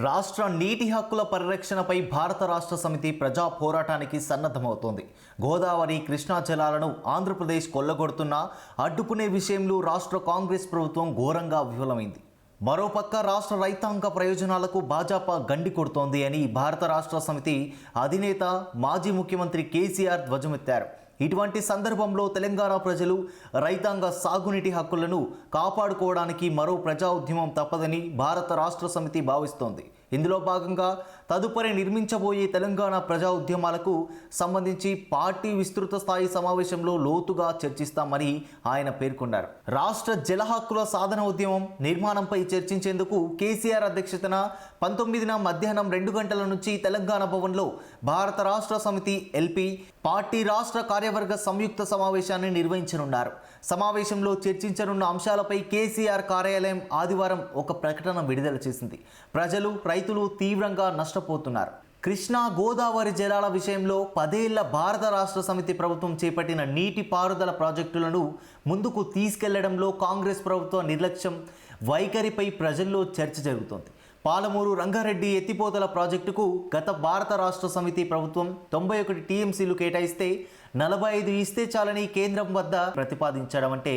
రాష్ట్ర నీటి హక్కుల పరిరక్షణపై భారత రాష్ట్ర సమితి ప్రజా పోరాటానికి సన్నద్ధమవుతోంది. గోదావరి, కృష్ణా జలాలను ఆంధ్రప్రదేశ్ కొల్లగొడుతున్నా అడ్డుకునే విషయంలో రాష్ట్ర కాంగ్రెస్ ప్రభుత్వం ఘోరంగా విఫలమైంది. మరోపక్క రాష్ట్ర రైతాంగ ప్రయోజనాలకు భాజపా గండి కొడుతోంది అని భారత రాష్ట్ర సమితి అధినేత మాజీ ముఖ్యమంత్రి కేసీఆర్ ధ్వజమెత్తారు. ఇటువంటి సందర్భంలో తెలంగాణ ప్రజలు రైతాంగ సాగునీటి హక్కులను కాపాడుకోవడానికి మరో ప్రజా ఉద్యమం తప్పదని భారత రాష్ట్ర సమితి భావిస్తోంది. ఇందులో భాగంగా తదుపరి నిర్మించబోయే తెలంగాణ ప్రజా ఉద్యమాలకు సంబంధించి పార్టీ విస్తృత స్థాయి సమావేశంలో లోతుగా చర్చిస్తామని ఆయన పేర్కొన్నారు. రాష్ట్ర జల హక్కుల సాధన ఉద్యమం నిర్మాణంపై చర్చించేందుకు కేసీఆర్ అధ్యక్షతన 19న మధ్యాహ్నం 2 గంటల నుంచి తెలంగాణ భవన్లో భారత రాష్ట్ర సమితి ఎల్పీ పార్టీ రాష్ట్ర కార్యవర్గ సంయుక్త సమావేశాన్ని నిర్వహించనున్నారు. సమావేశంలో చర్చించనున్న అంశాలపై కేసీఆర్ కార్యాలయం ఆదివారం ఒక ప్రకటన విడుదల చేసింది. ప్రజలు, రైతులు తీవ్రంగా నష్టపోతున్నారు. కృష్ణా, గోదావరి జలాల విషయంలో 10 ఏళ్ల భారత రాష్ట్ర సమితి ప్రభుత్వం చేపట్టిన నీటి పారుదల ప్రాజెక్టులను ముందుకు తీసుకెళ్లడంలో కాంగ్రెస్ ప్రభుత్వ నిర్లక్ష్యం వైఖరిపై ప్రజల్లో చర్చ జరుగుతోంది. పాలమూరు రంగారెడ్డి ఎత్తిపోతల ప్రాజెక్టుకు గత భారత రాష్ట్ర సమితి ప్రభుత్వం 91 టీఎంసీలు కేటాయిస్తే 45 ఇస్తే చాలని కేంద్రం వద్ద ప్రతిపాదించడం అంటే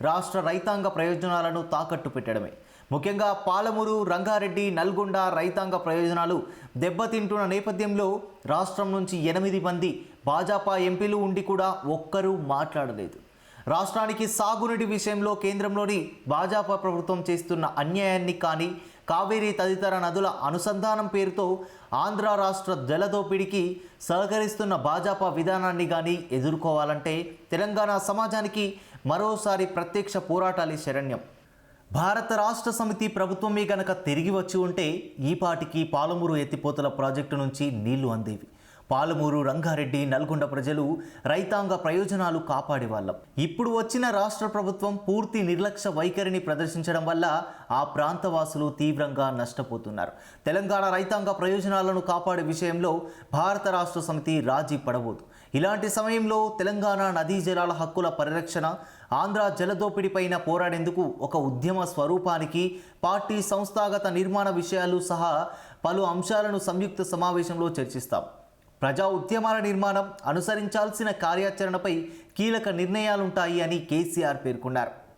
రాష్ట్ర రైతాంగ ప్రయోజనాలను తాకట్టు పెట్టడమే. ముఖ్యంగా పాలమూరు, రంగారెడ్డి, నల్గొండ రైతాంగ ప్రయోజనాలు దెబ్బతింటున్న నేపథ్యంలో రాష్ట్రం నుంచి 8 మంది భాజపా ఎంపీలు ఉండి కూడా ఒక్కరూ మాట్లాడలేదు. రాష్ట్రానికి సాగునీటి విషయంలో కేంద్రంలోని భాజపా ప్రభుత్వం చేస్తున్న అన్యాయాన్ని కానీ, కావేరీ తదితర నదుల అనుసంధానం పేరుతో ఆంధ్ర రాష్ట్ర జలదోపిడికి సహకరిస్తున్న భాజపా విధానాన్ని కానీ ఎదుర్కోవాలంటే తెలంగాణ సమాజానికి మరోసారి ప్రత్యక్ష పోరాటాలే శరణ్యం. భారత రాష్ట్ర సమితి ప్రభుత్వమే గనక తిరిగి వచ్చి ఉంటే ఈపాటికి పాలమూరు ఎత్తిపోతల ప్రాజెక్టు నుంచి నీళ్లు అందేవి. పాలమూరు, రంగారెడ్డి, నల్గొండ ప్రజలు రైతాంగ ప్రయోజనాలు కాపాడేవాళ్ళం. ఇప్పుడు వచ్చిన రాష్ట్ర ప్రభుత్వం పూర్తి నిర్లక్ష్య వైఖరిని ప్రదర్శించడం వల్ల ఆ ప్రాంతవాసులు తీవ్రంగా నష్టపోతున్నారు. తెలంగాణ రైతాంగ ప్రయోజనాలను కాపాడే విషయంలో భారత రాష్ట్ర సమితి రాజీ పడబోదు. ఇలాంటి సమయంలో తెలంగాణ నదీ జలాల హక్కుల పరిరక్షణ, ఆంధ్ర జలదోపిడిపైన పోరాడేందుకు ఒక ఉద్యమ స్వరూపానికి పార్టీ సంస్థాగత నిర్మాణ విషయాలు సహా పలు అంశాలను సంయుక్త సమావేశంలో చర్చిస్తాం. ప్రజా ఉద్యమాల నిర్మాణం, అనుసరించాల్సిన కార్యాచరణపై కీలక నిర్ణయాలుంటాయి అని కేసీఆర్ పేర్కొన్నారు.